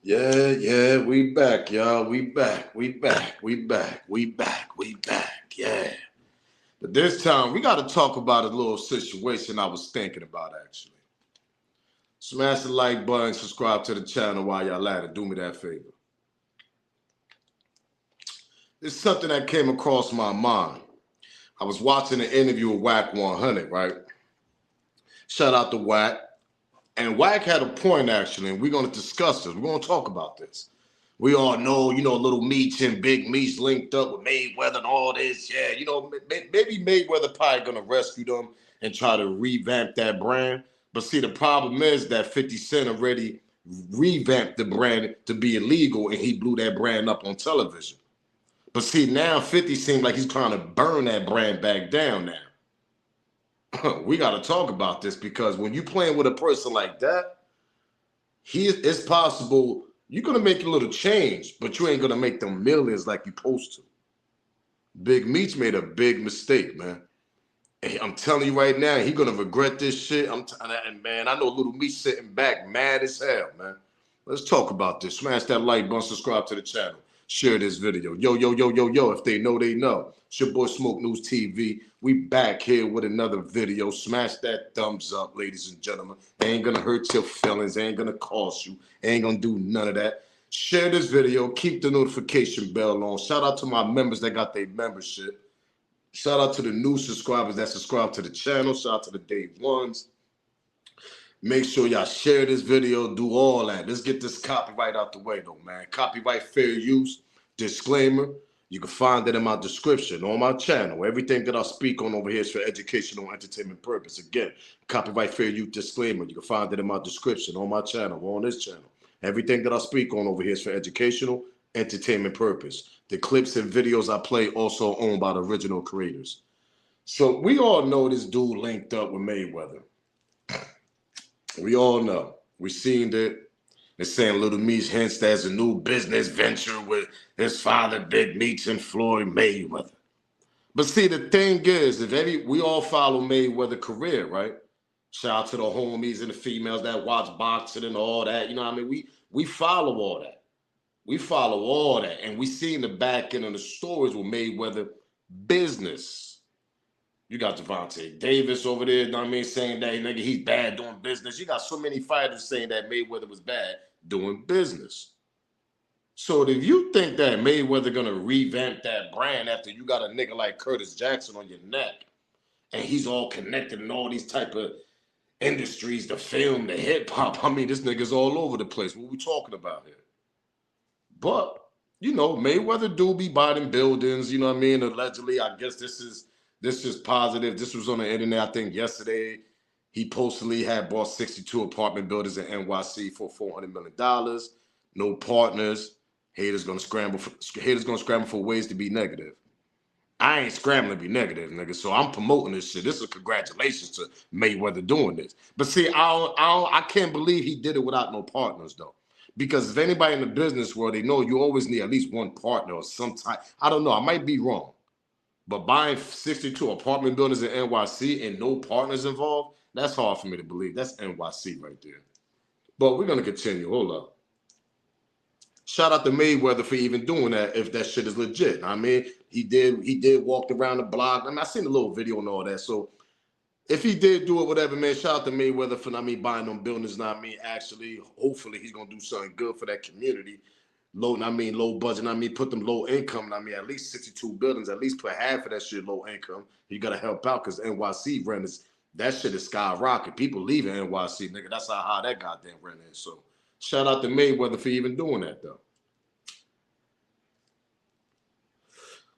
Yeah, we back, y'all. We back. Yeah. But this time we got to talk about a little situation I was thinking about actually. Smash the like button, subscribe to the channel while y'all at it. Do me that favor. It's something that came across my mind. I was watching an interview with Whack 100, right? Shout out to Whack. And Whack had a point actually, and we're going to discuss this. We're going to talk about this. We all know, little Meech and Big Meech linked up with Mayweather and all this. Yeah, maybe Mayweather probably going to rescue them and try to revamp that brand. But see, the problem is that 50 Cent already revamped the brand to be illegal, and he blew that brand up on television. But see, now 50 seems like he's trying to burn that brand back down now. We got to talk about this because when you playing with a person like that, it's possible you're gonna make a little change, but you ain't gonna make them millions like you supposed to. Big Meech made a big mistake, man. And I'm telling you right now, he gonna regret this shit. And man, I know little Meech sitting back mad as hell, man. Let's talk about this. Smash that like button, subscribe to the channel, share this video. Yo. If they know, they know. It's your boy Smoke News TV. We back here with another video. Smash that thumbs up, ladies and gentlemen. It ain't gonna hurt your feelings. It ain't gonna cost you. It ain't gonna do none of that. Share this video. Keep the notification bell on. Shout out to my members that got their membership. Shout out to the new subscribers that subscribe to the channel. Shout out to the day ones. Make sure y'all share this video, do all that. Let's get this copyright out the way though, man. Copyright fair use, disclaimer. You can find it in my description on my channel. Everything that I speak on over here is for educational and entertainment purpose. Again, copyright fair use disclaimer. You can find it in my description on my channel or on this channel. Everything that I speak on over here is for educational, entertainment purpose. The clips and videos I play also owned by the original creators. So we all know this dude linked up with Mayweather. We all know. We seen it. They're saying Little Meech hints there's a new business venture with his father, Big Meech, and Floyd Mayweather. But see, the thing is, we all follow Mayweather's career, right? Shout out to the homies and the females that watch boxing and all that. You know what I mean? We follow all that. We follow all that. And we seen the back end of the stories with Mayweather business. You got Devontae Davis over there, you know what I mean, saying that nigga he's bad doing business. You got so many fighters saying that Mayweather was bad doing business. So if you think that Mayweather gonna revamp that brand after you got a nigga like Curtis Jackson on your neck, and he's all connected in all these type of industries, the film, the hip hop, I mean, this nigga's all over the place. What we talking about here? But Mayweather do be buying buildings. You know what I mean? Allegedly, I guess this is positive. This was on the internet, I think, yesterday. He postally had bought 62 apartment buildings in NYC for $400 million. No partners. Haters gonna scramble for ways to be negative. I ain't scrambling to be negative, nigga. So I'm promoting this shit. This is congratulations to Mayweather doing this. But see, I can't believe he did it without no partners though. Because if anybody in the business world, they know you always need at least one partner or some type. I don't know. I might be wrong. But buying 62 apartment buildings in NYC and no partners involved, that's hard for me to believe. That's NYC right there. But we're going to continue. Hold up. Shout out to Mayweather for even doing that if that shit is legit. I mean, he did walk around the block. I mean, I seen a little video and all that. So if he did do it, whatever, man, shout out to Mayweather for buying them buildings. Actually, hopefully he's going to do something good for that community. Low budget, put them low income. At least 62 buildings, at least put half of that shit low income. You got to help out because NYC rent that shit is skyrocket. People leaving NYC, nigga. That's how high that goddamn rent is. So shout out to Mayweather for even doing that, though.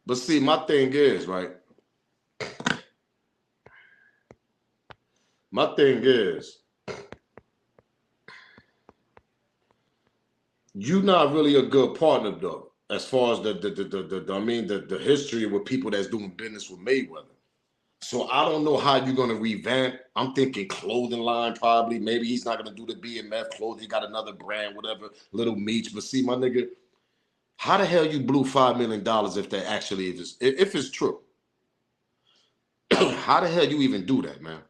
But see, my thing is, right? My thing is, you're not really a good partner, though, as far as the history with people that's doing business with Mayweather. So I don't know how you're gonna revamp. I'm thinking clothing line probably. Maybe he's not gonna do the BMF clothing. He got another brand, whatever, Little Meech. But see, my nigga, how the hell you blew $5 million if that actually is if it's true? How the hell you even do that, man?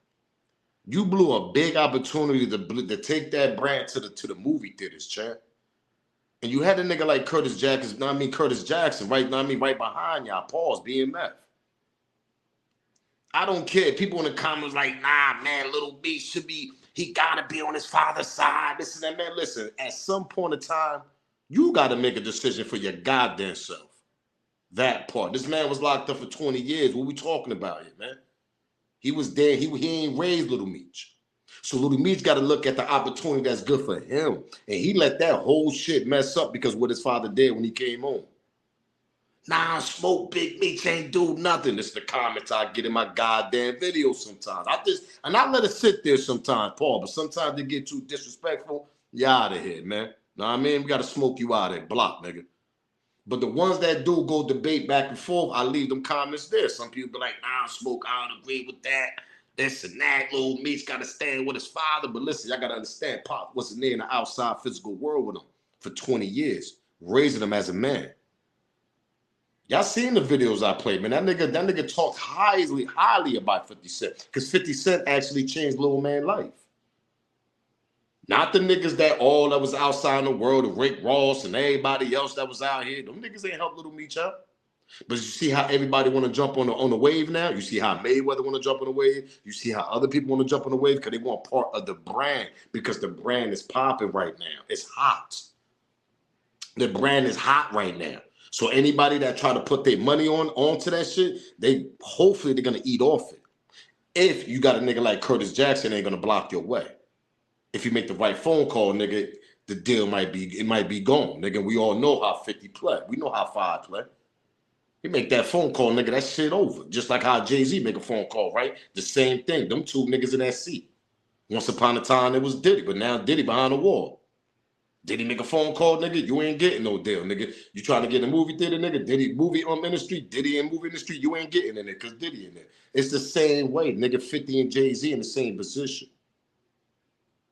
You blew a big opportunity to take that brand to the movie theaters, champ. And you had a nigga like Curtis Jackson, Curtis Jackson, right? Right behind y'all. Pause, BMF. I don't care. People in the comments like, nah, man, Little Meech should be, he gotta be on his father's side. This and that, man. Listen, at some point in time, you gotta make a decision for your goddamn self. That part. This man was locked up for 20 years. What we talking about here, man? He was there. He ain't raised Little Meech. So Little Meech got to look at the opportunity that's good for him. And he let that whole shit mess up because of what his father did when he came home. Nah, Smoke Big Meech ain't do nothing. It's the comments I get in my goddamn videos sometimes. I let it sit there sometimes, Paul, but sometimes they get too disrespectful. You out of here, man. Know what I mean? We got to smoke you out of there, block, nigga. But the ones that do go debate back and forth, I leave them comments there. Some people be like, nah, Smoke, I don't agree with that. This and that. Little Meech got to stand with his father. But listen, y'all got to understand, Pop wasn't there in the outside physical world with him for 20 years, raising him as a man. Y'all seen the videos I played, man. That nigga talked highly about 50 Cent. Because 50 Cent actually changed Little Man's life. Not the niggas that was outside in the world, of Rick Ross and everybody else that was out here. Them niggas ain't helped Little Meech out. But you see how everybody want to jump on the wave now? You see how Mayweather want to jump on the wave? You see how other people want to jump on the wave? Because they want part of the brand. Because the brand is popping right now. It's hot. The brand is hot right now. So anybody that try to put their money onto that shit, hopefully they're going to eat off it. If you got a nigga like Curtis Jackson, ain't going to block your way. If you make the right phone call, nigga, the deal might be gone. Nigga, we all know how 50 play. We know how 5 play. You make that phone call, nigga, that shit over. Just like how Jay-Z make a phone call, right? The same thing. Them two niggas in that seat. Once upon a time, it was Diddy, but now Diddy behind the wall. Diddy make a phone call, nigga, you ain't getting no deal, nigga. You trying to get in a movie theater, nigga, Diddy movie industry, Diddy in movie industry, you ain't getting in it because Diddy in there. It's the same way, nigga, 50 and Jay-Z in the same position.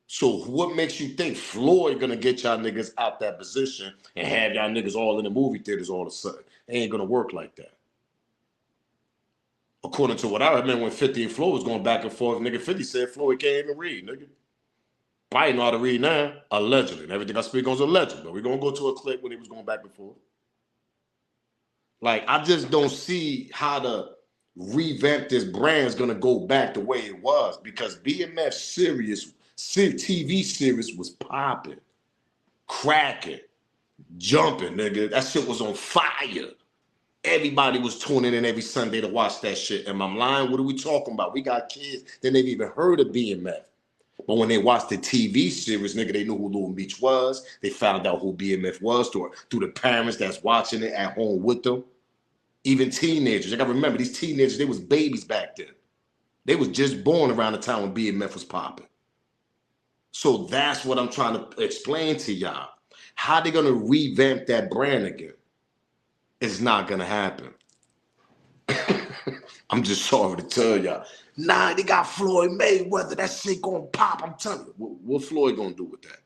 So what makes you think Floyd gonna get y'all niggas out that position and have y'all niggas all in the movie theaters all of a sudden? It ain't gonna work like that. According to what I remember when 50 and Floyd was going back and forth, nigga, 50 said Floyd can't even read, nigga. Probably know how to read now, allegedly. And everything I speak on is alleged, but we're gonna go to a clip when he was going back and forth. Like, I just don't see how to revamp this brand is gonna go back the way it was because BMF TV series was popping, cracking, jumping, nigga. That shit was on fire. Everybody was tuning in every Sunday to watch that shit. Am I lying? What are we talking about? We got kids that never even heard of BMF. But when they watched the TV series, nigga, they knew who Little Meech was. They found out who BMF was through the parents that's watching it at home with them. Even teenagers. I gotta remember, these teenagers, they was babies back then. They was just born around the time when BMF was popping. So that's what I'm trying to explain to y'all. How they gonna revamp that brand again? It's not gonna happen. I'm just sorry to tell y'all. Nah, they got Floyd Mayweather. That shit gonna pop. I'm telling you. What Floyd gonna do with that?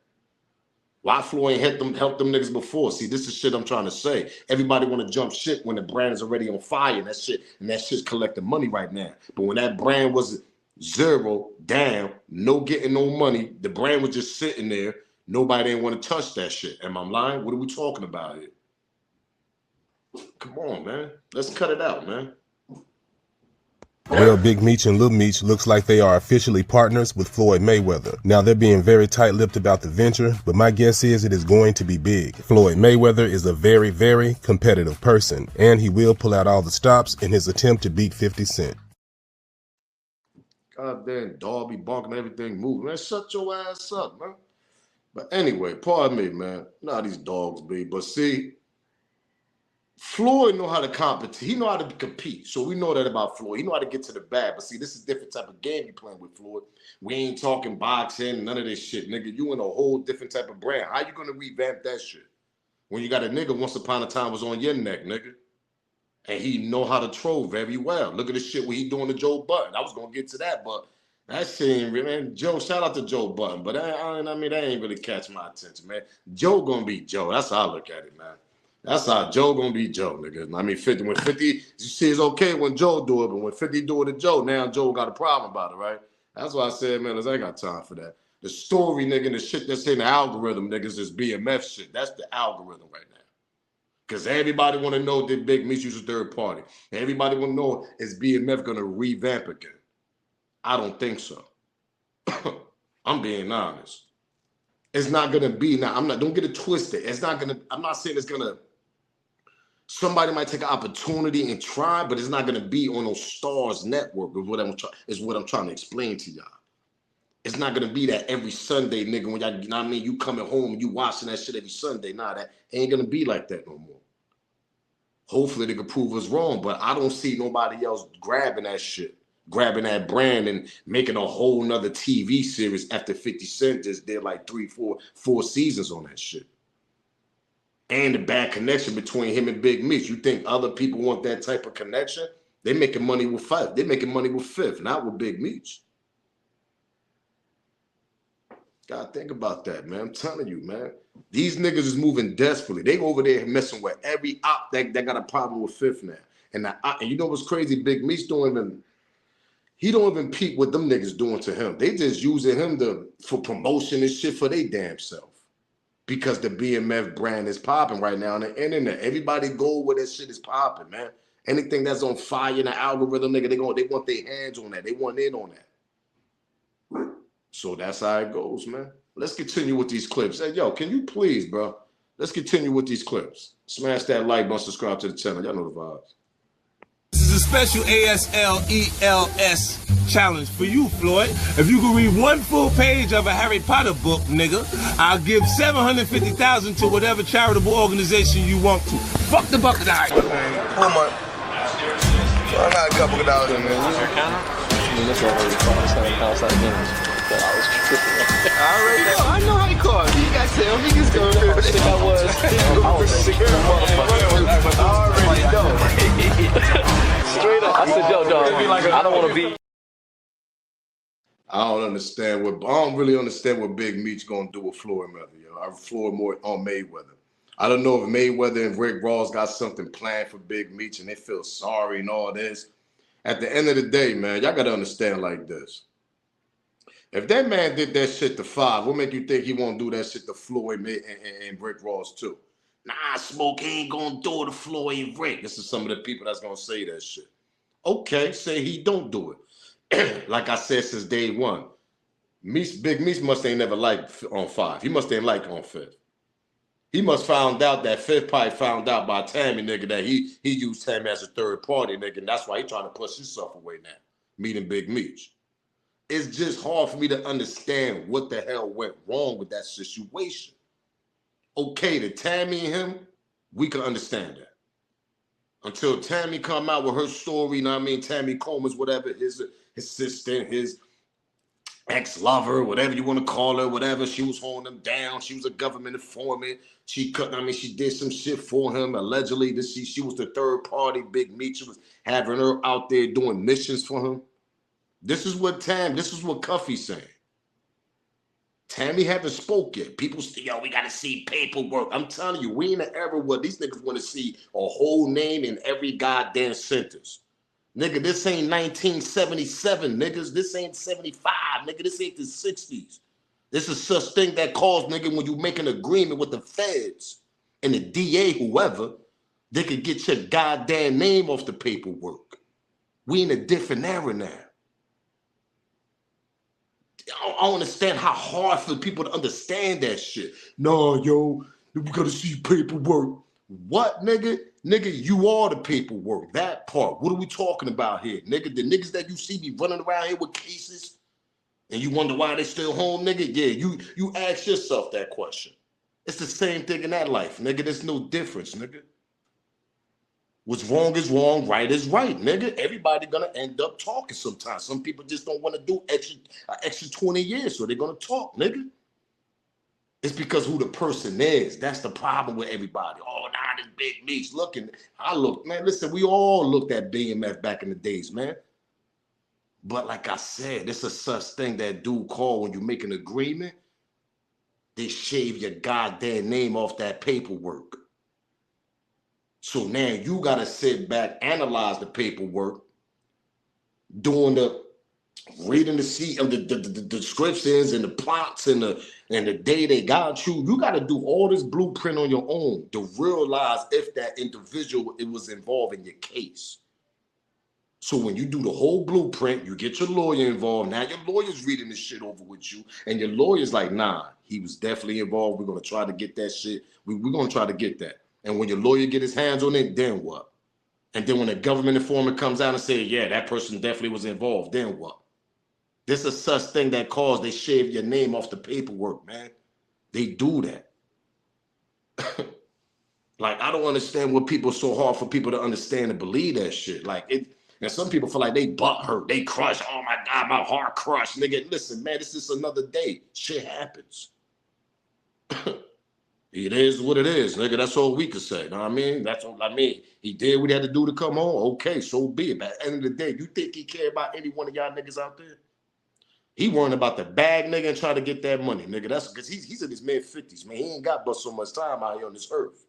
Why Floyd ain't helped them niggas before? See, this is shit I'm trying to say. Everybody want to jump shit when the brand is already on fire. And that shit's collecting money right now. But when that brand was zero, down, no getting no money, the brand was just sitting there. Nobody didn't want to touch that shit. Am I lying? What are we talking about here? Come on, man. Let's cut it out, man. Well, Big Meech and Lil Meech looks like they are officially partners with Floyd Mayweather. Now, they're being very tight-lipped about the venture, but my guess is it is going to be big. Floyd Mayweather is a very, very competitive person, and he will pull out all the stops in his attempt to beat 50 Cent. Goddamn dog be bonking everything moving. Man, shut your ass up, man. But anyway, pardon me, man. Nah, these dogs be. But see, Floyd know how to compete. He know how to compete. So we know that about Floyd. He know how to get to the bag. But see, this is a different type of game you playing with Floyd. We ain't talking boxing, none of this shit, nigga. You in a whole different type of brand. How you gonna revamp that shit? When you got a nigga once upon a time was on your neck, nigga. And he know how to troll very well. Look at the shit what he doing to Joe Budden. I was gonna get to that, but that shit ain't really, man. Joe, shout out to Joe Budden, but I mean, that ain't really catch my attention, man. Joe gonna be Joe. That's how I look at it, man. That's how Joe gonna be Joe, nigga. I mean, 50, when 50, you see, it's okay when Joe do it, but when 50 do it to Joe, now Joe got a problem about it, right? That's why I said, man, I ain't got time for that. The story, nigga, and the shit that's in the algorithm, niggas, is BMF shit. That's the algorithm right now. Because everybody want to know that Big Meech was a third party. Everybody want to know, is BMF going to revamp again? I don't think so. I'm being honest. It's not going to be now. Don't get it twisted. It's not going to, I'm not saying it's going to, somebody might take an opportunity and try, but it's not going to be on those Stars network is what I'm trying to explain to y'all. It's not going to be that every Sunday, nigga, when y'all, you know what I mean, you coming home and you watching that shit every Sunday. Nah, that ain't going to be like that no more. Hopefully they can prove us wrong, but I don't see nobody else grabbing that shit, grabbing that brand and making a whole nother TV series after 50 Cent just did like 4 seasons on that shit. And the bad connection between him and Big Meech. You think other people want that type of connection? They making money with Fife. They making money with Fifth, not with Big Meech. Gotta think about that, man. I'm telling you, man. These niggas is moving desperately. They go over there messing with every op that got a problem with Fifth now. And you know what's crazy? Big Meech he don't even peep what them niggas doing to him. They just using him for promotion and shit for their damn self. Because the BMF brand is popping right now on the internet. Everybody go where that shit is popping, man. Anything that's on fire in the algorithm, nigga, they want their hands on that. They want in on that. So that's how it goes, man. Let's continue with these clips. Hey, yo, can you please, bro? Let's continue with these clips. Smash that like button, subscribe to the channel. Y'all know the vibes. This is a special ASLELS challenge for you, Floyd. If you can read one full page of a Harry Potter book, nigga, I'll give $750,000 to whatever charitable organization you want to. Fuck the bucket. All right. I got a couple of dollars in there. I know how he called. He got tell niggas go there. I already know. Straight up. I said, yo, dog, I don't want to be. I don't really understand what Big Meech gonna do with Floyd Mayweather, yo. Floyd more on Mayweather. I don't know if Mayweather and Rick Ross got something planned for Big Meech and they feel sorry and all this. At the end of the day, man, y'all gotta understand like this. If that man did that shit to Five, what make you think he won't do that shit to Floyd and Rick Ross too? Nah, Smoke, he ain't gonna do it to Floyd and Rick. This is some of the people that's gonna say that shit. Okay, say he don't do it. Like I said since day one, Big Meech must ain't never liked on Five. He must ain't like on Fifth. He must found out that Fifth probably found out by Tammy, nigga, that he used Tammy as a third party, nigga, and that's why he trying to push himself away now, meeting Big Meech. It's just hard for me to understand what the hell went wrong with that situation. Okay, the Tammy and him, we can understand that. Until Tammy come out with her story, you know what I mean? Tammy Coleman's whatever, his assistant, his ex-lover, whatever you want to call her, whatever. She was holding him down. She was a government informant. She did some shit for him. Allegedly, she was the third party. Big Meech was having her out there doing missions for him. This is what Cuffy's saying. Tammy haven't spoke yet. People still, yo, we got to see paperwork. I'm telling you, we in the era where these niggas want to see a whole name in every goddamn sentence. Nigga, this ain't 1977, niggas. This ain't 75, nigga. This ain't the 60s. This is such thing that calls, nigga, when you make an agreement with the feds and the DA, whoever, they could get your goddamn name off the paperwork. We in a different era now. I don't understand how hard for people to understand that shit. No, yo, we gotta see paperwork. What, nigga? Nigga, you are the paperwork. That part. What are we talking about here? Nigga, the niggas that you see be running around here with cases and you wonder why they still home, nigga? Yeah, you ask yourself that question. It's the same thing in that life, nigga. There's no difference, nigga. What's wrong is wrong, right is right, nigga. Everybody gonna end up talking sometimes. Some people just don't want to do extra 20 years, so they're gonna talk, nigga. It's because who the person is. That's the problem with everybody. Oh, nah, this Big Meech looking. I look, man, listen, we all looked at BMF back in the days, man. But like I said, it's a such thing that dude call when you make an agreement, they shave your goddamn name off that paperwork. So now you got to sit back, analyze the paperwork, doing the reading the seat of the descriptions and the plots and the day they got you. You got to do all this blueprint on your own to realize if that individual it was involved in your case. So when you do the whole blueprint, you get your lawyer involved. Now your lawyer's reading this shit over with you, and your lawyer's like, nah, he was definitely involved. We're gonna try to get that shit. We're gonna try to get that. And when your lawyer get his hands on it, then what? And then when the government informant comes out and say, yeah, that person definitely was involved, then what? This is such thing that caused they shave your name off the paperwork, man. They do that. Like, I don't understand what people so hard for people to understand and believe that shit. Like, it, and some people feel like they butt hurt, they crush. Oh my God, my heart crushed. Nigga, listen, man, this is another day. Shit happens. It is what it is, nigga. That's all we can say. You know what I mean? That's all I mean. He did what he had to do to come home. Okay, so be it. But at the end of the day, you think he cared about any one of y'all niggas out there? He worrying about the bag, nigga, and trying to get that money, nigga. That's because he's in his mid-50s, man. He ain't got but so much time out here on this earth.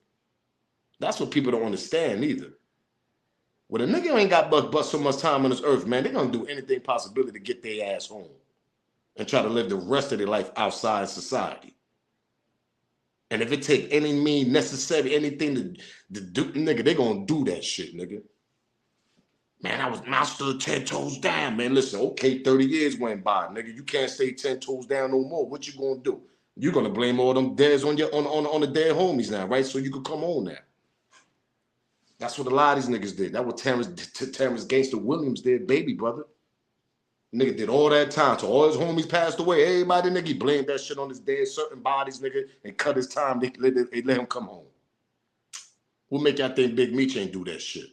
That's what people don't understand either. When a nigga ain't got but so much time on this earth, man, they're gonna do anything possible to get their ass home and try to live the rest of their life outside society. And if it take any means necessary, anything to do, nigga, they gonna do that shit, nigga. Man, I stood 10 toes down, man. Listen, okay, 30 years went by, nigga. You can't stay 10 toes down no more. What you gonna do? You're gonna blame all them deads on your on the dead homies now, right? So you could come on now. That's what a lot of these niggas did. That's what Terrence Gangster Williams did, baby brother. Nigga did all that time. So all his homies passed away. Everybody, nigga, he blamed that shit on his dead certain bodies, nigga, and cut his time. They let him come home. What make y'all think Big Meech ain't do that shit?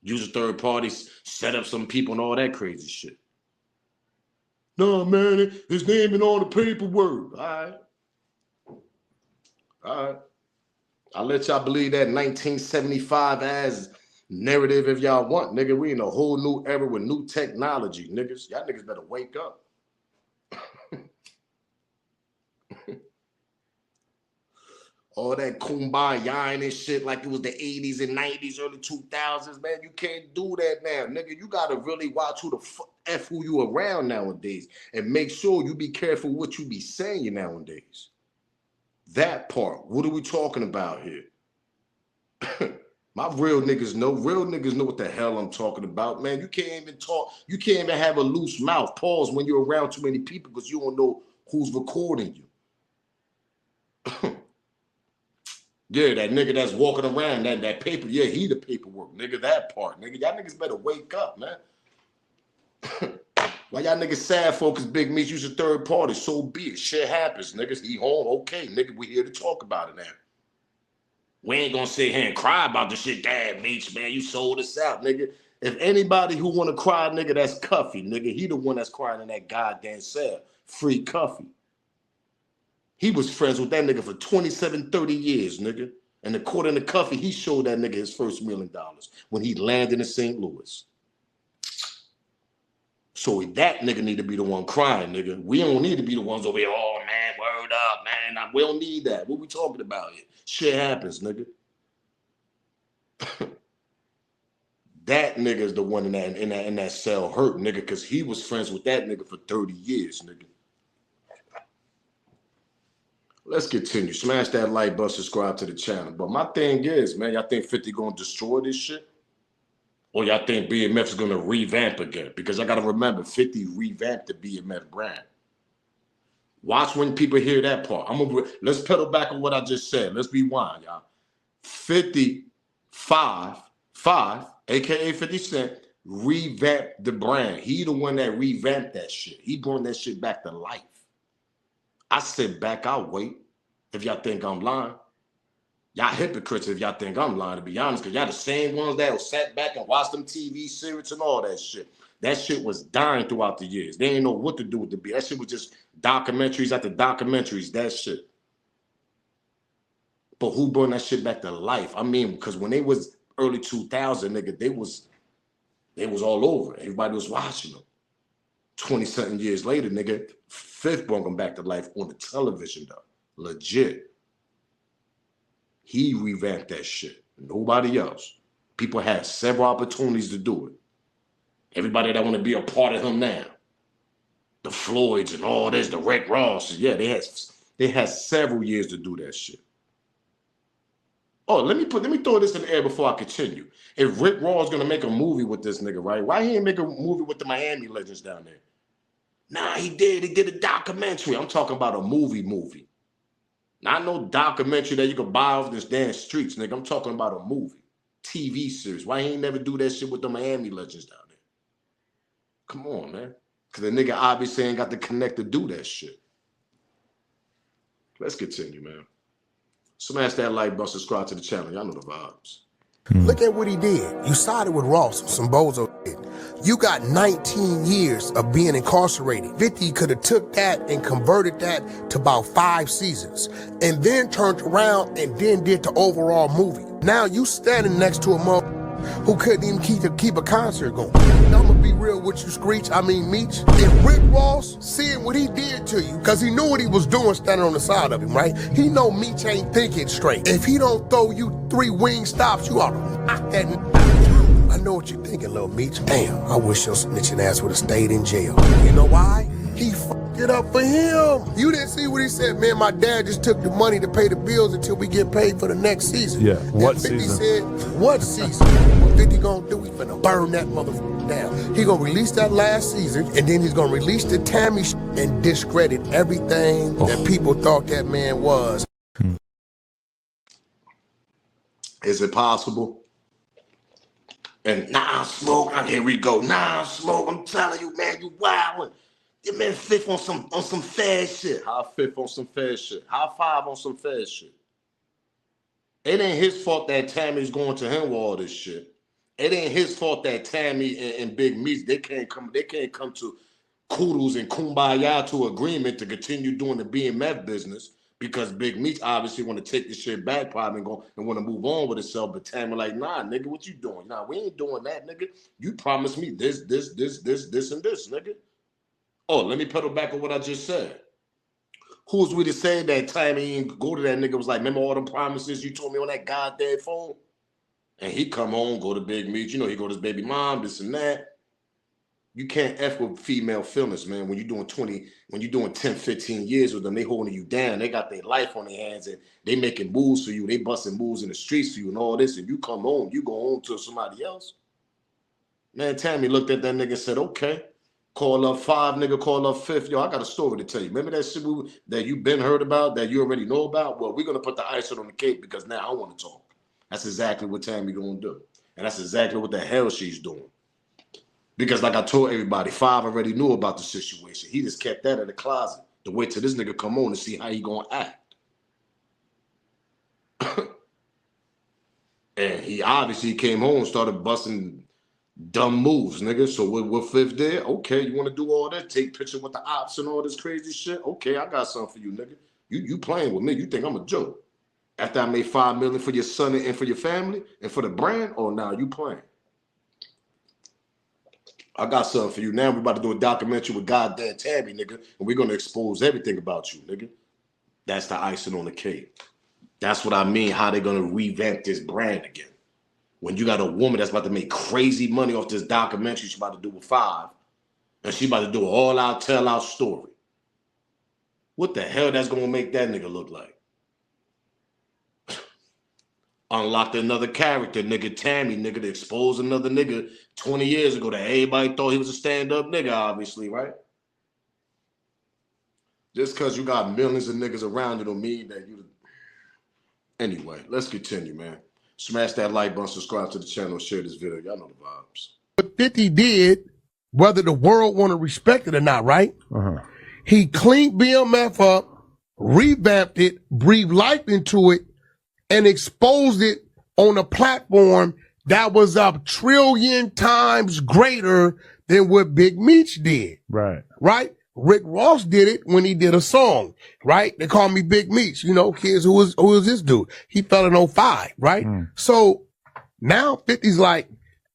Use a third party, set up some people and all that crazy shit. No, man, his name and all the paperwork. All right. All right. I'll let y'all believe that 1975 ass narrative if y'all want, nigga. We in a whole new era with new technology, niggas. Y'all niggas better wake up. All that kumbaya and shit like it was the 80s and 90s, early 2000s, man. You can't do that now, nigga. You gotta really watch who the F who you around nowadays and make sure you be careful what you be saying nowadays. That part. What are we talking about here? My real niggas know what the hell I'm talking about, man. You can't even talk. You can't even have a loose mouth. Pause when you're around too many people because you don't know who's recording you. Yeah, that nigga that's walking around, that paper, yeah, he the paperwork, nigga, that part, nigga. Y'all niggas better wake up, man. Why y'all niggas sad for? Cause Big Meech use a third party, so be it. Shit happens, niggas. He home, okay, nigga, we here to talk about it now. We ain't gonna sit here and cry about the shit. Damn, Meech, man, you sold us out, nigga. If anybody who wanna cry, nigga, that's Cuffy, nigga. He the one that's crying in that goddamn cell. Free Cuffy. He was friends with that nigga for 27, 30 years, nigga. And according to Cuffy, he showed that nigga his first $1 million when he landed in St. Louis. So that nigga need to be the one crying, nigga. We don't need to be the ones over here, oh, man, word up, man. We don't need that. What we talking about here? Shit happens, nigga. That nigga is the one in that cell hurt, nigga, because he was friends with that nigga for 30 years, nigga. Let's continue. Smash that like button, subscribe to the channel. But my thing is, man, y'all think 50 gonna destroy this shit? Or y'all think BMF is gonna revamp again? Because I gotta remember, 50 revamped the BMF brand. Watch when people hear that part. Let's pedal back on what I just said. Let's rewind, y'all. 55, aka 50 Cent, revamped the brand. He the one that revamped that shit. He brought that shit back to life. I sit back, I'll wait if y'all think I'm lying. Y'all hypocrites if y'all think I'm lying, to be honest, because y'all the same ones that sat back and watched them TV series and all that shit. That shit was dying throughout the years. They didn't know what to do with the beat. That shit was just documentaries after documentaries, that shit. But who brought that shit back to life? I mean, because when they was early 2000, nigga, they was all over. Everybody was watching them. 20-something years later, nigga, Fifth brought him back to life on the television, though. Legit. He revamped that shit. Nobody else. People had several opportunities to do it. Everybody that want to be a part of him now. the Floyds and all this, the Rick Ross. Yeah, they had several years to do that shit. Oh, let me throw this in the air before I continue. If Rick Ross gonna make a movie with this nigga, right? Why he ain't make a movie with the Miami legends down there? Nah, he did. He did a documentary. I'm talking about a movie. Not no documentary that you can buy off this damn streets, nigga. I'm talking about a movie, TV series. Why he ain't never do that shit with the Miami legends down there? Come on, man. Because the nigga obviously ain't got the connect to do that shit. Let's continue, man. Smash that like button, subscribe to the channel. Y'all know the vibes. Look at what he did. You sided with Ross, some bozo shit. You got 19 years of being incarcerated. 50 could have took that and converted that to about 5 seasons, and then turned around and then did the overall movie. Now you standing next to a mother who couldn't even keep a concert going. Now I'm gonna be real with you, Meech. If Rick Ross seeing what he did to you, cause he knew what he was doing standing on the side of him, right? He know Meech ain't thinking straight. If he don't throw you 3 wing stops, you ought to knock that out. I know what you're thinking, little Meech. Damn, I wish your snitching ass would have stayed in jail. You know why? He fucked it up for him. You didn't see what he said, man, my dad just took the money to pay the bills until we get paid for the next season. Yeah, what and 50 season? said, what season? What 50 gonna do? He finna burn that motherfucker down. He gonna release that last season, and then he's gonna release the Tammy and discredit everything that people thought that man was. Is it possible? And nah, Smoke, here we go. Nah, Smoke, I'm telling you, man, you wildin'. You man fifth on some fair shit. How fifth on some fair shit? How 5 on some fair shit? It ain't his fault that Tammy's going to him with all this shit. It ain't his fault that Tammy and Big Meech, they can't come to kudos and kumbaya to agreement to continue doing the BMF business, because Big Meech obviously want to take this shit back probably and want to move on with itself. But Tammy like, nah, nigga, what you doing? Nah, we ain't doing that, nigga. You promised me this, and this, nigga. Oh, let me pedal back on what I just said. Who's we to say that Tammy ain't go to that nigga was like, remember all them promises you told me on that goddamn phone? And he come home, go to Big Meech. You know, he go to his baby mom, this and that. You can't F with female feelings, man. When you're doing 10, 15 years with them, they holding you down. They got their life on their hands and they making moves for you. They busting moves in the streets for you and all this. And you come home, you go home to somebody else. Man, Tammy looked at that nigga and said, okay. Call up 5, nigga, call up 5th. Yo, I got a story to tell you. Remember that shit that you been heard about, that you already know about? Well, we're going to put the icing on the cake because now I want to talk. That's exactly what Tammy going to do. And that's exactly what the hell she's doing. Because like I told everybody, 5 already knew about the situation. He just kept that in the closet to wait till this nigga come on and see how he going to act. And he obviously came home and started busting dumb moves, nigga. So what 5th did? Okay, you want to do all that? Take picture with the ops and all this crazy shit? Okay, I got something for you, nigga. You playing with me. You think I'm a joke. After I made $5 million for your son and for your family and for the brand, oh, now you playing. I got something for you. Now we're about to do a documentary with goddamn Tammy, nigga, and we're going to expose everything about you, nigga. That's the icing on the cake. That's what I mean, how they're going to revamp this brand again. When you got a woman that's about to make crazy money off this documentary she's about to do with 5, and she about to do an all-out, tell-out story. What the hell that's going to make that nigga look like? Unlocked another character, nigga, Tammy, nigga, to expose another nigga 20 years ago that everybody thought he was a stand-up nigga, obviously, right? Just because you got millions of niggas around you don't mean that you... Anyway, let's continue, man. Smash that like button, subscribe to the channel, share this video. Y'all know the vibes. What 50 did, whether the world want to respect it or not, right? He cleaned BMF up, revamped it, breathed life into it, and exposed it on a platform that was a trillion times greater than what Big Meech did. Right. Right? Rick Ross did it when he did a song, right? They call me Big Meech. You know, kids, who is this dude? He fell in 05, right? So now 50's like,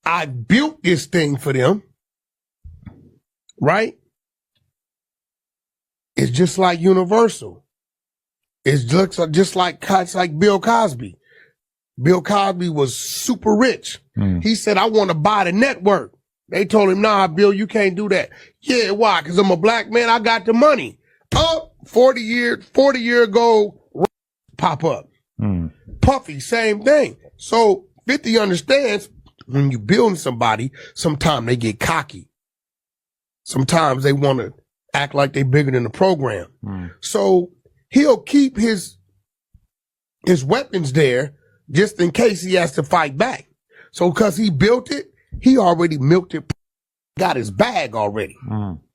I built this thing for them, right? It's just like Universal. It's just like cuts like Bill Cosby. Bill Cosby was super rich. He said, I want to buy the network. They told him, nah, Bill, you can't do that. Yeah, why? Because I'm a black man, I got the money. 40 year ago, pop up. Puffy, same thing. So 50 understands when you building somebody, sometimes they get cocky. Sometimes they want to act like they bigger than the program. So he'll keep his weapons there just in case he has to fight back. So because he built it, he already milked it, got his bag already,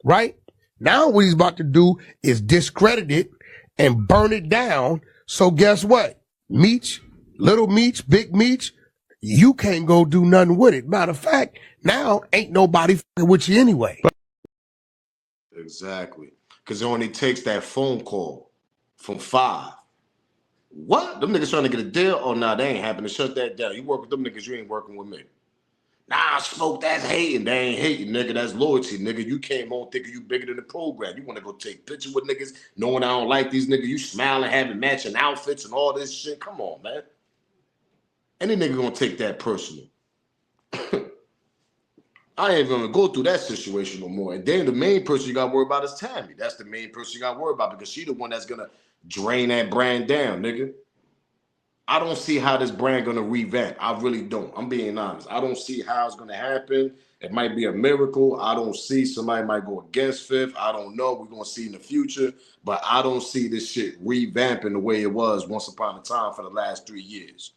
right? Now what he's about to do is discredit it and burn it down. So guess what? Meech, little Meech, big Meech, you can't go do nothing with it. Matter of fact, now ain't nobody fucking with you anyway. Exactly. Because it only takes that phone call from 5. What? Them niggas trying to get a deal? Oh, nah, they ain't happening. Shut that down. You work with them niggas, you ain't working with me. Nah, Smoke, that's hating. They ain't hating, nigga. That's loyalty, nigga. You came on thinking you bigger than the program. You want to go take pictures with niggas, knowing I don't like these niggas. You smiling, having matching outfits and all this shit. Come on, man. Any nigga gonna take that personal. I ain't even gonna go through that situation no more. And then the main person you gotta worry about is Tammy. That's the main person you gotta worry about because she the one that's gonna drain that brand down, nigga. I don't see how this brand gonna revamp. I really don't. I'm being honest. I don't see how it's gonna happen. It might be a miracle. I don't see somebody might go against Fifth. I don't know. We're gonna see in the future, but I don't see this shit revamping the way it was once upon a time for the last 3 years.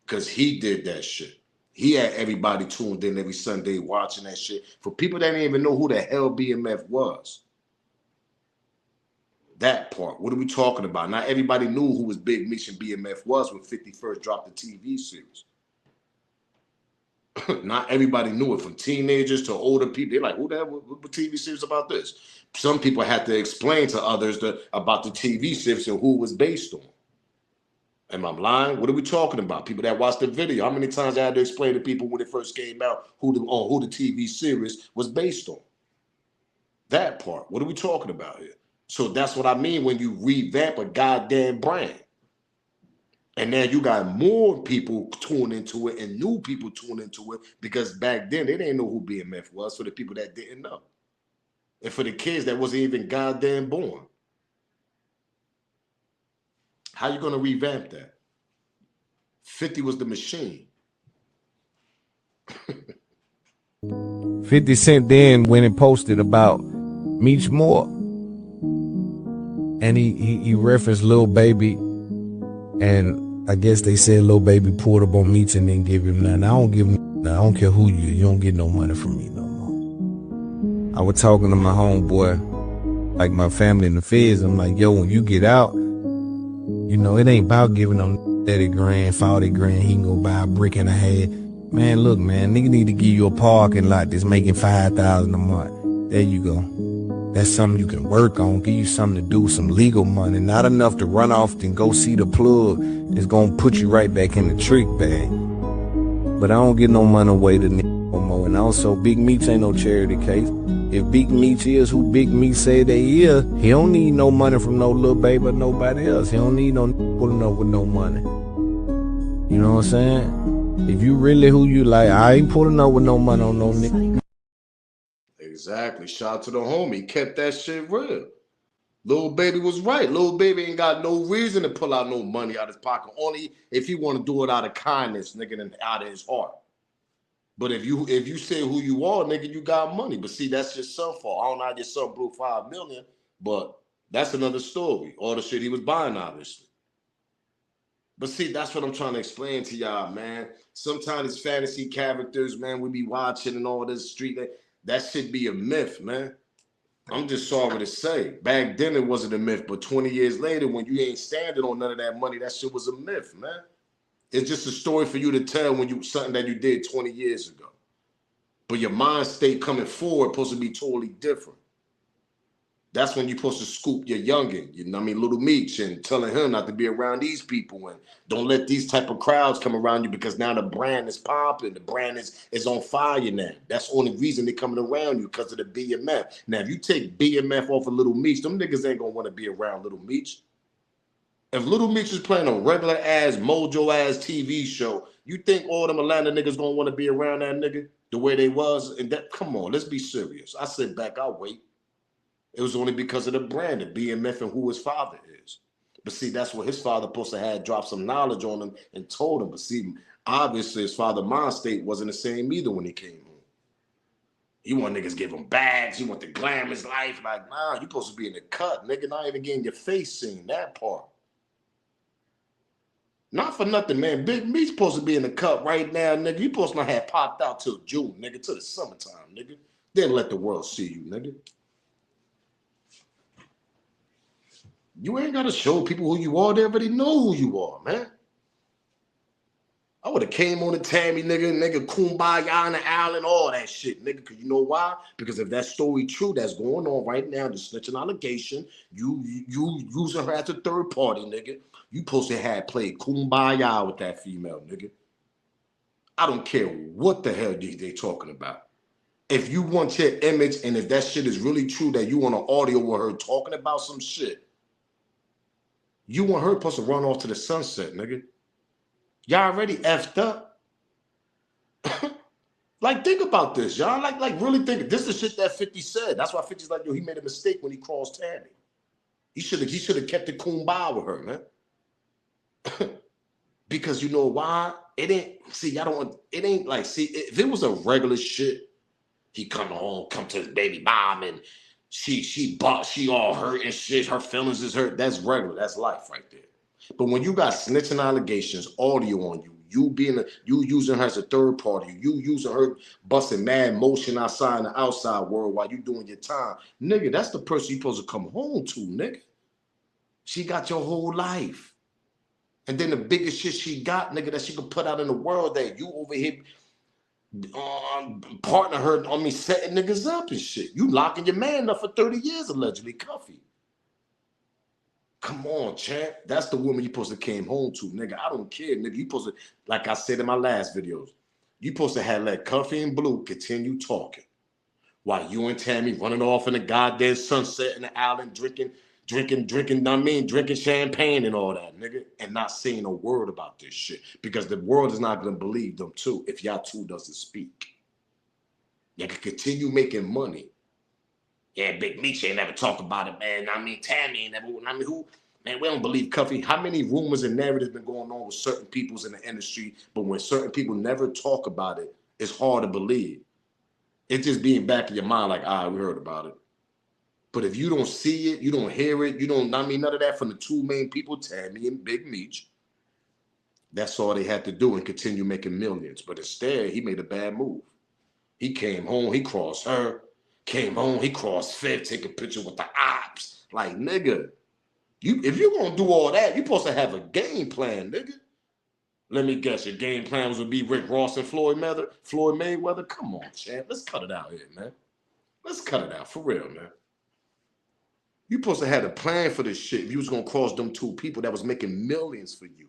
Because he did that shit. He had everybody tuned in every Sunday watching that shit. For people that didn't even know who the hell BMF was. That part. What are we talking about? Not everybody knew who was Big Meech and BMF was when 50 first dropped the TV series. Not everybody knew it, from teenagers to older people. They're like, who the hell, what TV series about this? Some people had to explain to others about the TV series and who it was based on. Am I lying? What are we talking about? People that watched the video. How many times I had to explain to people when it first came out who the TV series was based on? That part. What are we talking about here? So that's what I mean when you revamp a goddamn brand. And now you got more people tune into it and new people tune into it because back then they didn't know who BMF was, for the people that didn't know. And for the kids that wasn't even goddamn born. How you gonna revamp that? 50 was the machine. 50 Cent then went and posted about Meech Moore. And he referenced Lil Baby. And I guess they said Lil Baby pulled up on Meech and didn't give him nothing. I don't give him nothing. I don't care who you don't get no money from me no more. I was talking to my homeboy, like my family in the feds. I'm like, yo, when you get out, you know, it ain't about giving them 30 grand, 40 grand. He can go buy a brick and a half. Man, look, man, nigga need to give you a parking lot that's making $5,000 a month. There you go. That's something you can work on. Give you something to do, some legal money. Not enough to run off and go see the plug. It's gonna put you right back in the trick bag. But I don't get no money away to no more. And also, Big Meech ain't no charity case. If Big Meech is who Big Meech say they is, he don't need no money from no Lil Baby or nobody else. He don't need no pulling up with no money. You know what I'm saying? If you really who you like, I ain't pulling up with no money on no nigga. Exactly. Shout out to the homie. Kept that shit real. Lil Baby was right. Lil Baby ain't got no reason to pull out no money out of his pocket. Only if he want to do it out of kindness, nigga, and out of his heart. But if you say who you are, nigga, you got money. But see, that's your son's fault. I don't know how your son blew $5 million, but that's another story. All the shit he was buying, obviously. But see, that's what I'm trying to explain to y'all, man. Sometimes it's fantasy characters, man, we be watching and all this street. That should be a myth, man. I'm just sorry to say. Back then it wasn't a myth, but 20 years later, when you ain't standing on none of that money, that shit was a myth, man. It's just a story for you to tell when you something that you did 20 years ago. But your mind state coming forward supposed to be totally different. That's when you're supposed to scoop your youngin', you know what I mean, Little Meech, and telling him not to be around these people and don't let these type of crowds come around you because now the brand is popping, the brand is on fire now. That's the only reason they're coming around you, because of the BMF. Now, if you take BMF off of Little Meech, them niggas ain't gonna want to be around Little Meech. If Little Meech is playing a regular ass, mojo ass TV show, You think all them Atlanta niggas gonna want to be around that nigga the way they was? And that, come on, let's be serious. I sit back, I'll wait. It was only because of the brand, the BMF, and who his father is. But see, that's what his father supposed to have dropped some knowledge on him and told him. But see, obviously his father mind state wasn't the same either when he came home. He want niggas give him bags. He want the glamorous life. Like, nah, you supposed to be in the cut, nigga. Not even getting your face seen, that part. Not for nothing, man. Big Meech supposed to be in the cut right now, nigga. You supposed to not have popped out till June, nigga, till the summertime, nigga. Then let the world see you, nigga. You ain't got to show people who you are. They already know who you are, man. I would have came on the Tammy, nigga, Kumbaya on the island, all that shit, nigga. Because you know why? Because if that story true that's going on right now, the snitching allegation, you using her as a third party, nigga. You supposed to have played Kumbaya with that female, nigga. I don't care what the hell they talking about. If you want your image and if that shit is really true that you want an audio with her talking about some shit, you want her supposed to run off to the sunset, nigga. Y'all already effed up. Like, think about this, y'all. Like really think. This is the shit that 50 said. That's why 50's like, yo, he made a mistake when he crossed Tammy. He should have kept the kumbaya with her, man. Because you know why? It ain't, see, it ain't like, see, if it was a regular shit, he come home, come to his baby mom, and she all hurt and shit, her feelings is hurt. That's regular. That's life right there. But when you got snitching allegations, audio on you, you using her as a third party, you using her busting mad motion outside in the outside world while you doing your time, nigga, that's the person you supposed to come home to, nigga. She got your whole life. And then the biggest shit she got, nigga, that she could put out in the world, that you over here partner her on me setting niggas up and shit. You locking your man up for 30 years, allegedly, Cuffy. Come on, champ. That's the woman you supposed to came home to, nigga. I don't care, nigga. You supposed to, like I said in my last videos, you supposed to have let Cuffy and Blue continue talking while you and Tammy running off in the goddamn sunset in the island, drinking, drinking champagne and all that, nigga, and not saying a word about this shit because the world is not gonna believe them too if y'all two doesn't speak. You can continue making money. Yeah, Big Meech ain't never talk about it, man. I mean, Tammy ain't never. I mean, who? Man, we don't believe Cuffy. How many rumors and narratives been going on with certain peoples in the industry, but when certain people never talk about it, it's hard to believe. It's just being back in your mind like, we heard about it. But if you don't see it, you don't hear it, you don't, I mean, none of that from the two main people, Tammy and Big Meech. That's all they had to do and continue making millions. But instead, he made a bad move. He came home, he crossed her. Came home, he crossed Fifth, take a picture with the ops. Like, nigga, if you're gonna do all that, you're supposed to have a game plan, nigga. Let me guess, your game plan was to be Rick Ross and Floyd Mayweather? Come on, champ. Let's cut it out here, man. Let's cut it out, for real, man. You supposed to have a plan for this shit if you was gonna cross them two people that was making millions for you.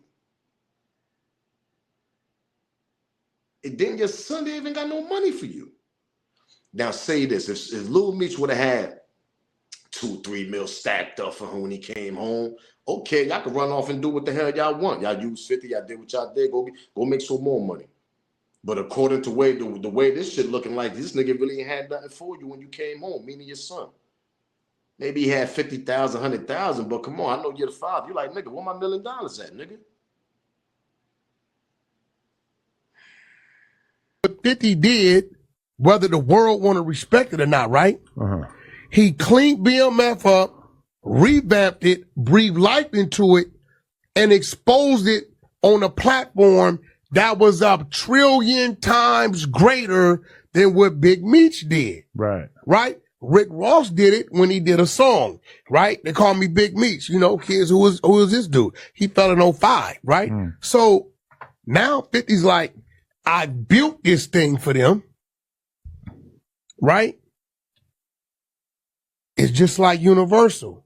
And then your son didn't even got no money for you. Now say this, if Lil Meech would have had 2-3 mil stacked up for him when he came home, okay, y'all can run off and do what the hell y'all want. Y'all use 50, y'all did what y'all did, go make some more money. But according to the way this shit looking like, this nigga really ain't had nothing for you when you came home, meaning your son. Maybe he had 50,000, 100,000, but come on, I know you're the father. You're like, nigga, where my $1 million at, nigga? What 50 did, whether the world want to respect it or not, right? He cleaned BMF up, revamped it, breathed life into it, and exposed it on a platform that was a trillion times greater than what Big Meech did. Right. Right? Rick Ross did it when he did a song, right? They call me Big Meech. You know, kids, who is this dude? He fell in 05, right? So now 50's like, I built this thing for them. Right? It's just like Universal.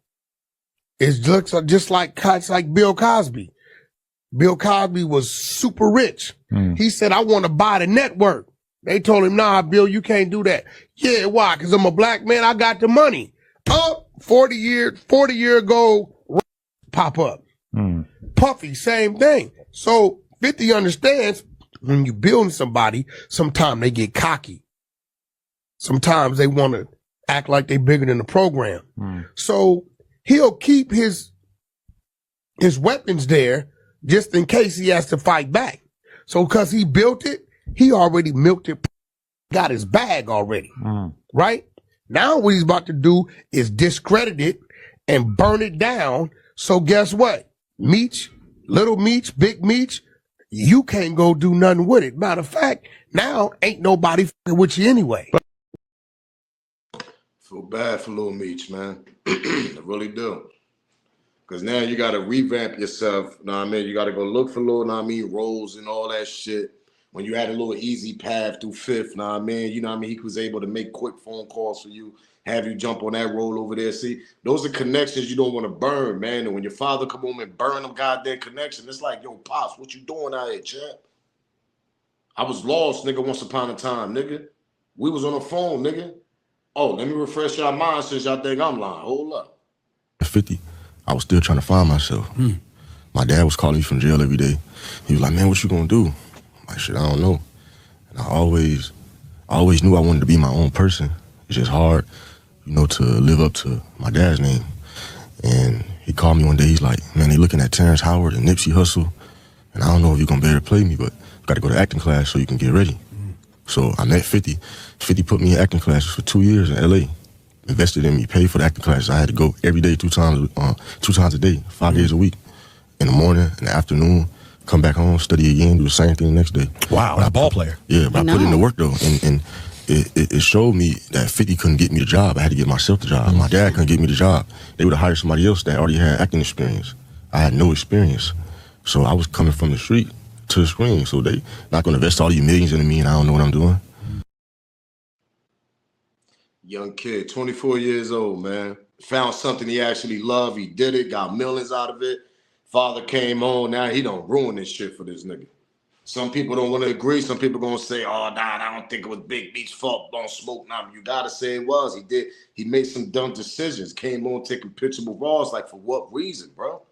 It looks just like cuts like Bill Cosby. Bill Cosby was super rich. He said, I want to buy the network. They told him, nah, Bill, you can't do that. Yeah, why? Because I'm a black man. I got the money. 40 year ago, pop up. Puffy, same thing. So 50 understands when you building somebody, sometimes they get cocky. Sometimes they want to act like they bigger than the program. So he'll keep his weapons there just in case he has to fight back. So because he built it, he already milked it, got his bag already, right? Now what he's about to do is discredit it and burn it down. So guess what? Meech, little Meech, big Meech, you can't go do nothing with it. Matter of fact, now ain't nobody fucking with you anyway. Feel bad for Lil Meech, man. I really do. Because now you got to revamp yourself. Know what I mean? You got to go look for little, know what I mean, roles and all that shit. When you had a little easy path through Fifth, know what I mean? You know what I mean? He was able to make quick phone calls for you, have you jump on that roll over there. See, those are connections you don't want to burn, man. And when your father come home and burn them goddamn connection, it's like, yo, Pops, what you doing out here, champ? I was lost, nigga, once upon a time, nigga. We was on the phone, nigga. Oh, let me refresh y'all mind since y'all think I'm lying. Hold up. 50, I was still trying to find myself. My dad was calling me from jail every day. He was like, man, what you gonna do? I'm like, shit, I don't know. And I always knew I wanted to be my own person. It's just hard, you know, to live up to my dad's name. And he called me one day, he's like, man, they looking at Terrence Howard and Nipsey Hussle, and I don't know if you're gonna be able to play me, but you gotta go to acting class so you can get ready. So I met 50. 50 put me in acting classes for 2 years in LA. Invested in me, paid for the acting classes. I had to go every day, two times a day, 5 days a week. In the morning, in the afternoon, come back home, study again, do the same thing the next day. Wow, a ball player. Yeah, but I put in the work though, and it showed me that 50 couldn't get me the job. I had to get myself the job. My dad couldn't get me the job. They would have hired somebody else that already had acting experience. I had no experience. So I was coming from the street to the screen. So they not gonna invest all these millions into me and I don't know what I'm doing. Young kid, 24 years old, man. Found something he actually loved. He did it, got millions out of it. Father came on. Now he don't ruin this shit for this nigga. Some people don't want to agree. Some people gonna say, oh, nah, I don't think it was Big Meech's fault. Don't smoke now. You gotta say it was. He did. He made some dumb decisions. Came on taking pictures with Ross. Like, for what reason, bro?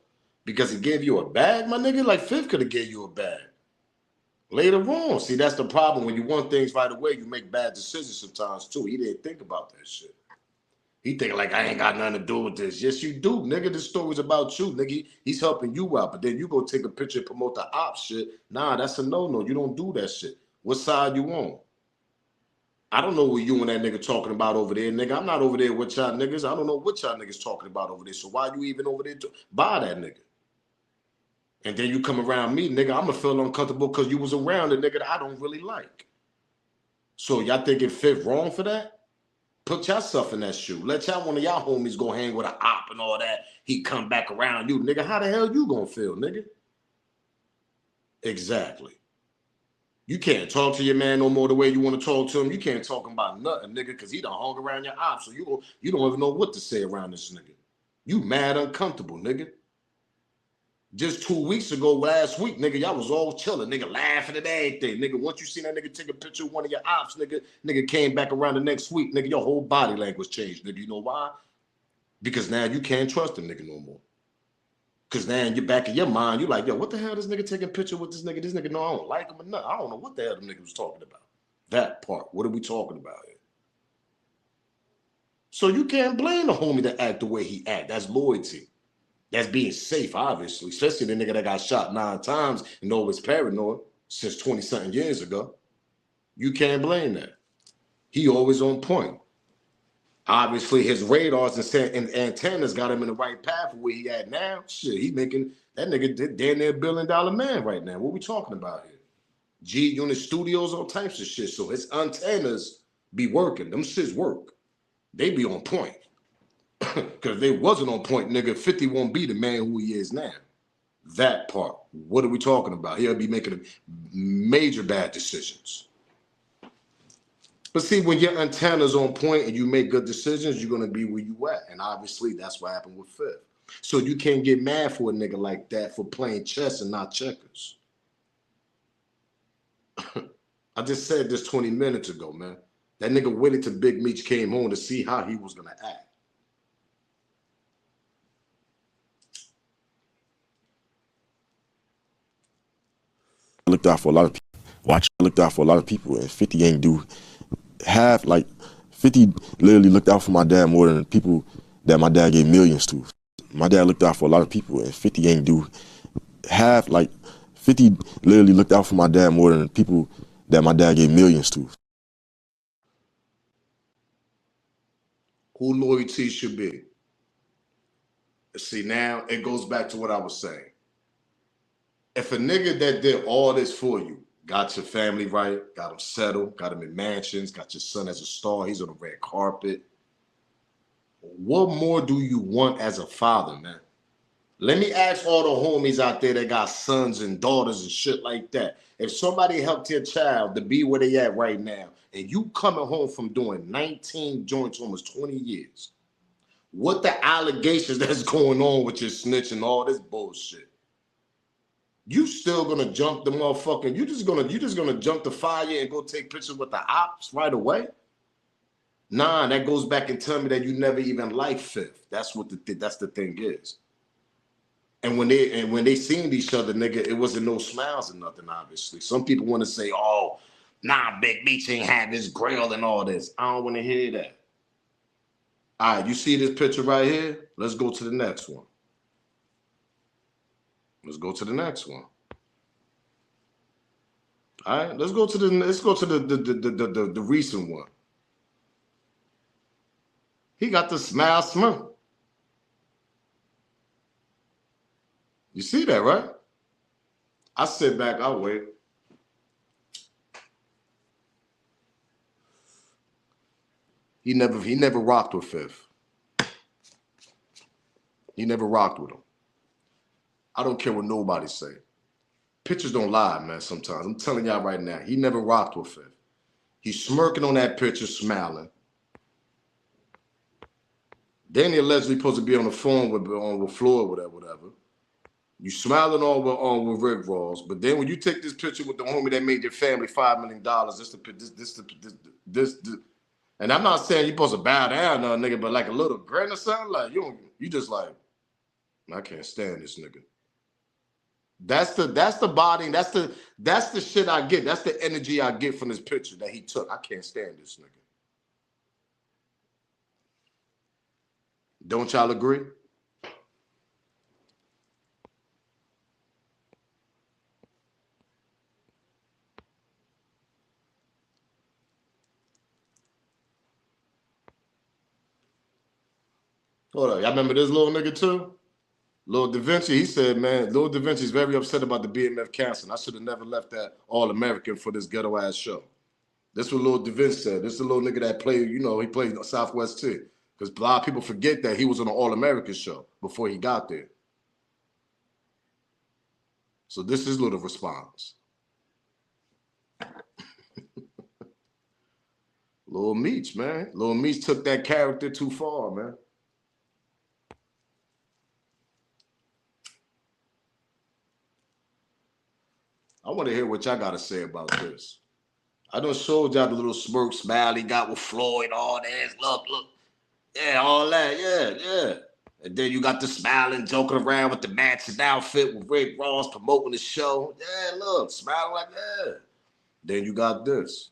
Because he gave you a bag, my nigga? Like, Fifth could have gave you a bag. Later on. See, that's the problem. When you want things right away, you make bad decisions sometimes, too. He didn't think about that shit. He think like, I ain't got nothing to do with this. Yes, you do, nigga. This story's about you, nigga. He's helping you out. But then you go take a picture and promote the op shit. Nah, that's a no-no. You don't do that shit. What side you on? I don't know what you and that nigga talking about over there, nigga. I'm not over there with y'all niggas. I don't know what y'all niggas talking about over there. So why you even over there to buy that nigga? And then you come around me, nigga, I'm going to feel uncomfortable because you was around a nigga that I don't really like. So y'all think it fit wrong for that? Put yourself in that shoe. Let y'all one of y'all homies go hang with an op and all that. He come back around you, nigga. How the hell you going to feel, nigga? Exactly. You can't talk to your man no more the way you want to talk to him. You can't talk about nothing, nigga, because he done hung around your op. So you don't even know what to say around this nigga. You mad uncomfortable, nigga. Just 2 weeks ago, last week, nigga, y'all was all chilling, nigga, laughing at everything. Nigga, once you seen that nigga take a picture of one of your ops, nigga came back around the next week, nigga, your whole body language changed, nigga. You know why? Because now you can't trust the nigga no more. Because now in your back of your mind, you like, yo, what the hell this nigga taking a picture with this nigga? This nigga, no, I don't like him or nothing. I don't know what the hell the nigga was talking about. That part. What are we talking about here? So you can't blame the homie to act the way he act. That's loyalty. That's being safe, obviously, especially the nigga that got shot 9 times and always paranoid since 20-something years ago. You can't blame that. He always on point. Obviously, his radars and antennas got him in the right path where he at now. Shit, he making that nigga damn near $1 billion man right now. What we talking about here? G-Unit Studios, all types of shit. So his antennas be working. Them shits work. They be on point. Because if they wasn't on point, nigga, 50 won't be the man who he is now. That part. What are we talking about? He'll be making major bad decisions. But see, when your antenna's on point and you make good decisions, you're going to be where you at. And obviously, that's what happened with Fifth. So you can't get mad for a nigga like that for playing chess and not checkers. I just said this 20 minutes ago, man. That nigga waited till Big Meech came home to see how he was going to act. I looked out for a lot of people. watch looked out for a lot of people, and 50 ain't do half. Like 50 literally looked out for my dad more than the people that my dad gave millions to. My dad looked out for a lot of people, and 50 ain't do half. Like 50 literally looked out for my dad more than the people that my dad gave millions to. Who loyalty should be. See, now it goes back to what I was saying. If a nigga that did all this for you, got your family right, got him settled, got him in mansions, got your son as a star, he's on the red carpet, what more do you want as a father, man? Let me ask all the homies out there that got sons and daughters and shit like that. If somebody helped your child to be where they at right now, and you coming home from doing 19 joints, almost 20 years, what the allegations that's going on with your snitch and all this bullshit? You still gonna jump the motherfucking, you just gonna jump the fire and go take pictures with the ops right away? Nah, that goes back and tell me that you never even liked Fifth. That's what that's the thing is. And when they seen each other, nigga, it wasn't no smiles or nothing, obviously. Some people want to say, oh, nah, Big Meech ain't had this grill and all this. I don't want to hear that. All right, you see this picture right here? Let's go to the next one. Let's go to the next one. All right, let's go to the recent one. He got the smile smirk. You see that, right? I sit back, I wait. He never rocked with Fifth. He never rocked with him. I don't care what nobody say. Pictures don't lie, man, sometimes. I'm telling y'all right now, he never rocked with Fifth. He's smirking on that picture, smiling. Danny allegedly supposed to be on the phone with Floyd, whatever. You smiling on with Rick Ross, but then when you take this picture with the homie that made your family $5 million, this, and I'm not saying you supposed to bow down, no nigga, but like a little grin or something, like you just like, I can't stand this nigga. That's the body, that's the shit I get. That's the energy I get from this picture that he took. I can't stand this nigga. Don't y'all agree? Hold on, y'all remember this little nigga too? Lil Da Vinci, he said, man, Lil Da Vinci's very upset about the BMF canceling. I should have never left that All-American for this ghetto-ass show. This is what Lil Da Vinci said. This is the little nigga that played, he played Southwest too. Because a lot of people forget that he was on an All-American show before he got there. So this is little response. Lil Meech, man. Lil Meech took that character too far, man. I want to hear what y'all got to say about this. I done showed y'all the little smirk smile he got with Floyd, all that. Look. Yeah, all that. Yeah. And then you got the smiling, joking around with the matching outfit with Rick Ross promoting the show. Yeah, look, smiling like that. Then you got this.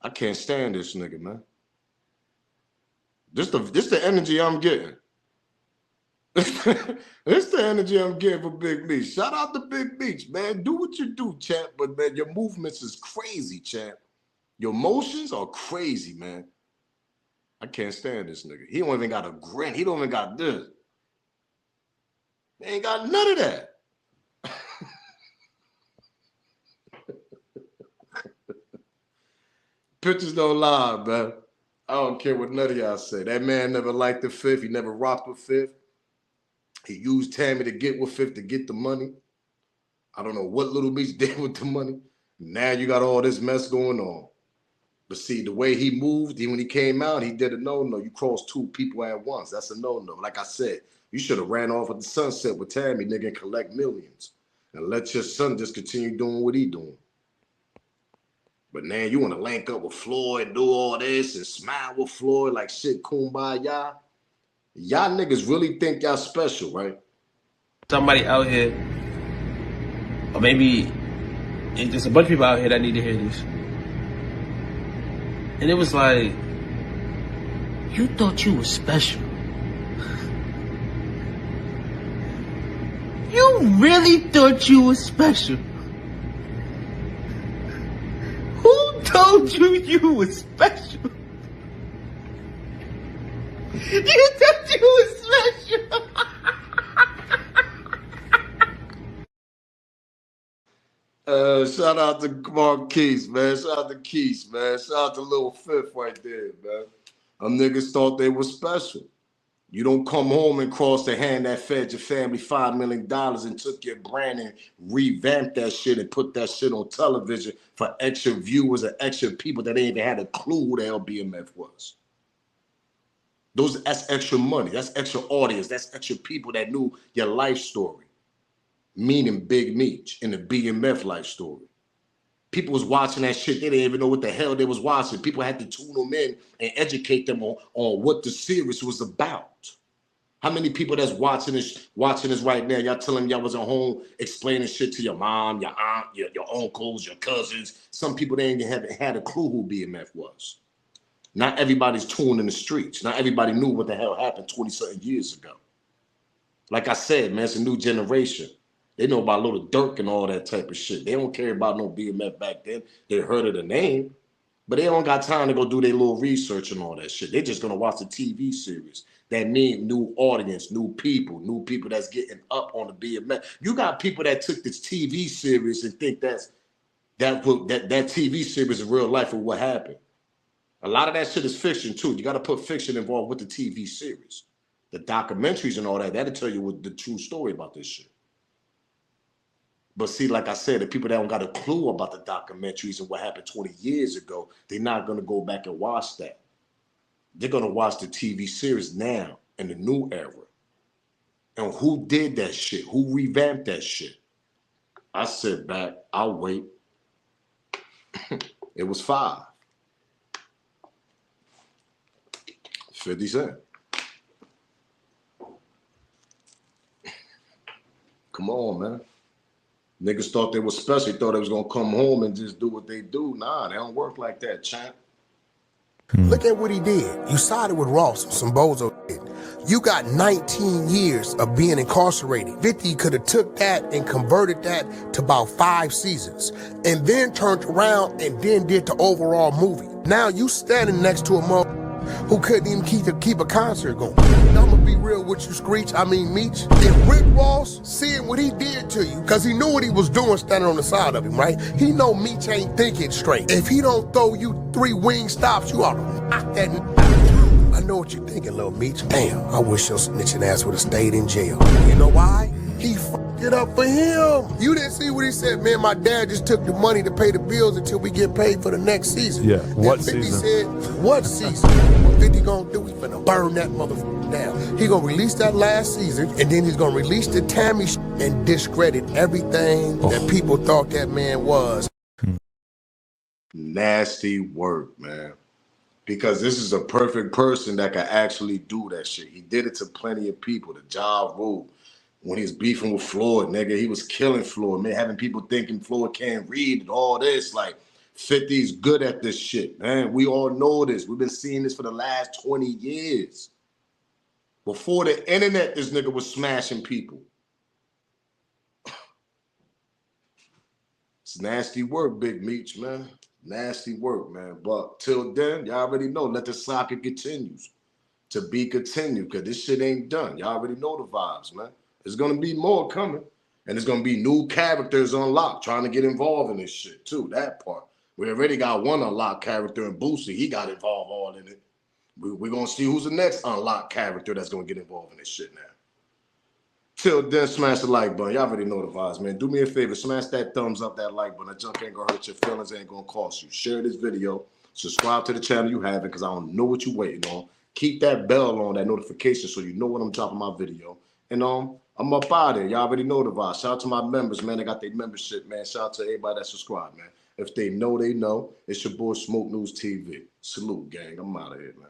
I can't stand this nigga, man. This the energy I'm getting. It's the energy I'm getting for Big Meech. Shout out to Big Meech, man. Do what you do, champ. But, man, your movements is crazy, champ. Your motions are crazy, man. I can't stand this nigga. He don't even got a grin. He don't even got this. He ain't got none of that. Pictures don't lie, man. I don't care what none of y'all say. That man never liked the Fifth. He never rocked with Fifth. He used Tammy to get with Fifth to get the money. I don't know what Little Meech did with the money. Now you got all this mess going on. But see, the way he moved, when he came out, he did a no-no. You crossed two people at once. That's a no-no. Like I said, you should have ran off at the sunset with Tammy, nigga, and collect millions. And let your son just continue doing what he doing. But now you want to link up with Floyd, do all this, and smile with Floyd like shit, kumbaya. Y'all niggas really think y'all special, right? Somebody out here, or maybe and there's a bunch of people out here that need to hear this. And it was like, you thought you were special. You really thought you were special. Who told you you were special? You thought you were special. Shout out to Marquise, man. Shout out to Keith, man. Shout out to Lil Fifth right there, man. Them niggas thought they were special. You don't come home and cross the hand that fed your family $5 million and took your brand and revamped that shit and put that shit on television for extra viewers and extra people that ain't even had a clue who the hell BMF was. That's extra money. That's extra audience. That's extra people that knew your life story. Meaning Big Meech in the BMF life story. People was watching that shit. They didn't even know what the hell they was watching. People had to tune them in and educate them on what the series was about. How many people that's watching this right now, y'all telling y'all was at home explaining shit to your mom, your aunt, your uncles, your cousins. Some people, they ain't even had a clue who BMF was. Not everybody's tuned in the streets. Not everybody knew what the hell happened 20-something years ago. Like I said, man, it's a new generation. They know about Little Dirk and all that type of shit. They don't care about no BMF back then. They heard of the name, but they don't got time to go do their little research and all that shit. They're just going to watch the TV series. That means new audience, new people that's getting up on the BMF. You got people that took this TV series and think that TV series is real life of what happened. A lot of that shit is fiction too. You got to put fiction involved with the TV series. The documentaries and all that, that'll tell you what the true story about this shit. But see, like I said, the people that don't got a clue about the documentaries and what happened 20 years ago, they're not going to go back and watch that. They're going to watch the TV series now in the new era. And who did that shit? Who revamped that shit? I sit back, I'll wait. It was 5. 50 Cent. Come on, man. Niggas thought they were special. They thought they was going to come home and just do what they do. Nah, they don't work like that, champ. Look at what he did. You sided with Ross, some bozo shit. You got 19 years of being incarcerated. 50 could have took that and converted that to about 5 seasons and then turned around and then did the overall movie. Now you standing next to a mother who couldn't even keep a concert going. Now, I'm gonna be real with you, Meech. If Rick Ross, seeing what he did to you, because he knew what he was doing standing on the side of him, right? He know Meech ain't thinking straight. If he don't throw you 3 wing stops, you ought to knock that out. I know what you're thinking, little Meech. Damn, I wish your snitching ass would have stayed in jail. You know why? He fucked it up for him. You didn't see what he said, man, my dad just took the money to pay the bills until we get paid for the next season. Yeah, what 50 season? said, what season? What 50 gonna do? He finna burn that motherfucker down. He gonna release that last season, and then he's gonna release the Tammy and discredit everything that people thought that man was. Nasty work, man. Because this is a perfect person that can actually do that shit. He did it to plenty of people. The Ja Rule. When he was beefing with Floyd, nigga, he was killing Floyd, man, having people thinking Floyd can't read and all this. Like, 50's good at this shit, man. We all know this. We've been seeing this for the last 20 years. Before the internet, this nigga was smashing people. It's nasty work, Big Meech, man. Nasty work, man. But till then, y'all already know, let the saga continues to be continued, because this shit ain't done. Y'all already know the vibes, man. There's going to be more coming. And there's going to be new characters unlocked trying to get involved in this shit, too. That part. We already got one unlocked character in Boosie. He got involved all in it. We're going to see who's the next unlocked character that's going to get involved in this shit now. Till then, smash the like button. Y'all already know the vibes, man. Do me a favor. Smash that thumbs up, that like button. That junk ain't going to hurt your feelings. Ain't going to cost you. Share this video. Subscribe to the channel you haven't, because I don't know what you're waiting on. Keep that bell on, that notification, so you know when I'm dropping my video. And I'm up out there. Y'all already know the vibe. Shout out to my members, man. They got their membership, man. Shout out to everybody that subscribed, man. If they know, they know. It's your boy Smoke News TV. Salute, gang. I'm out of here, man.